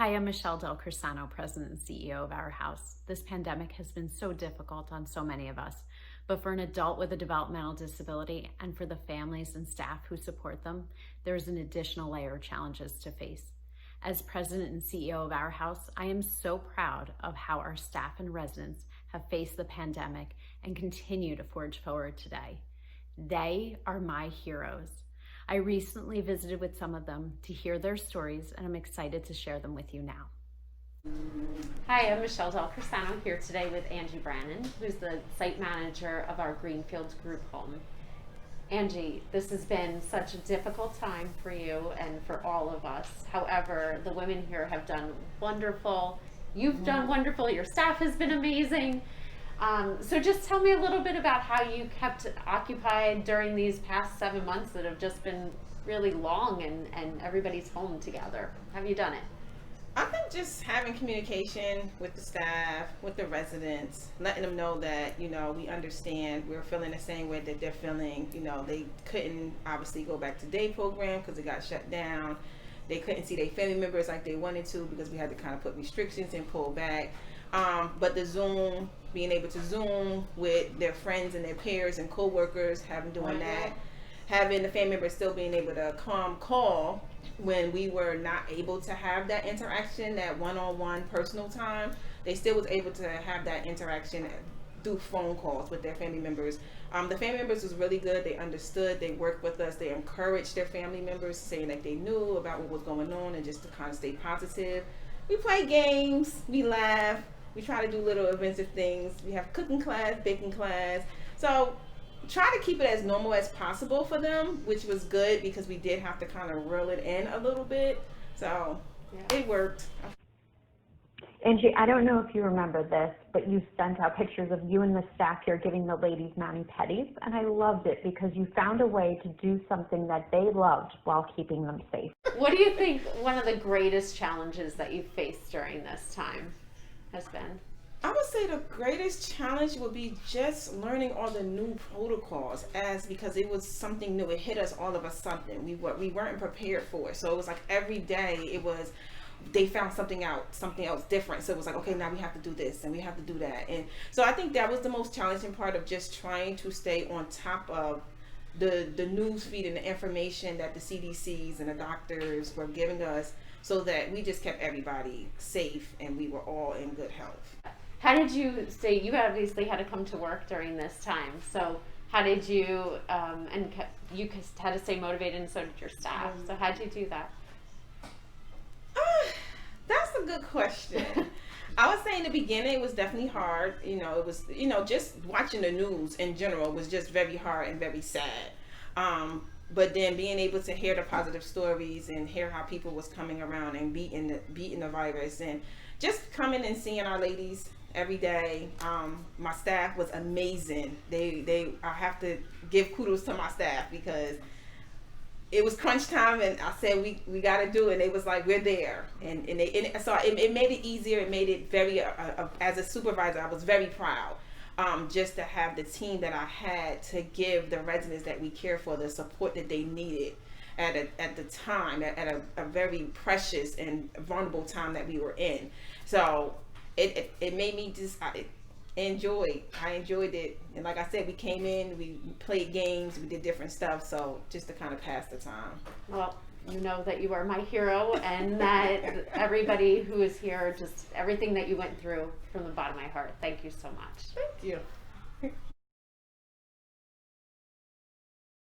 Hi, I'm Michelle Del Crisano, President and CEO of Our House. This pandemic has been so difficult on so many of us, but for an adult with a developmental disability and for the families and staff who support them, there's an additional layer of challenges to face. As President and CEO of Our House, I am so proud of how our staff and residents have faced the pandemic and continue to forge forward today. They are my heroes. I recently visited with some of them to hear their stories, and I'm excited to share them with you now. Hi, I'm Michelle Del Crisano here today with Angie Brannon, who's the site manager of our Greenfields group home. Angie, this has been such a difficult time for you and for all of us. However, the women here have done wonderful. You've done wonderful. Your staff has been amazing. So just tell me a little bit about how you kept occupied during these past 7 months that have just been really long and everybody's home together. How have you done it? I think just having communication with the staff, with the residents, letting them know that, we understand, we're feeling the same way that they're feeling. They couldn't obviously go back to day program because it got shut down. They couldn't see their family members like they wanted to because we had to kind of put restrictions and pull back. But the Zoom, being able to Zoom with their friends and their peers and co-workers, doing that, having the family members still being able to call when we were not able to have that interaction, that one-on-one personal time, they still was able to have that interaction through phone calls with their family members. The family members was really good. They understood. They worked with us. They encouraged their family members, saying that they knew about what was going on and just to kind of stay positive. We play games. We laugh. We try to do little inventive things. We have cooking class, baking class. So try to keep it as normal as possible for them, which was good because we did have to kind of reel it in a little bit. So It worked. Angie, I don't know if you remember this, but you sent out pictures of you and the staff here giving the ladies mani-pedis, and I loved it because you found a way to do something that they loved while keeping them safe. What do you think one of the greatest challenges that you've faced during this time has been? I would say the greatest challenge would be just learning all the new protocols, because it was something new. It hit us all of a sudden. We weren't prepared for it. So it was like every day they found something else different. So it was like, okay, now we have to do this and we have to do that. And so I think that was the most challenging part of just trying to stay on top of the news feed and the information that the CDCs and the doctors were giving us, so that we just kept everybody safe and we were all in good health. How did you stay? You obviously had to come to work during this time. So how did you, you had to stay motivated, and so did your staff. So how did you do that? That's a good question. I would say in the beginning it was definitely hard. It was, just watching the news in general was just very hard and very sad. But then being able to hear the positive stories and hear how people was coming around and beating the virus, and just coming and seeing our ladies every day. My staff was amazing. I have to give kudos to my staff because it was crunch time and I said we got to do it. And they was like, we're there. So it made it easier. It made it very, as a supervisor, I was very proud. Just to have the team that I had to give the residents that we care for the support that they needed at the time, at a very precious and vulnerable time that we were in. So it made me just I enjoyed it. And like I said, we came in, we played games, we did different stuff, so just to kind of pass the time. Well, you know that you are my hero, and that everybody who is here, just everything that you went through, from the bottom of my heart, thank you so much. Thank you.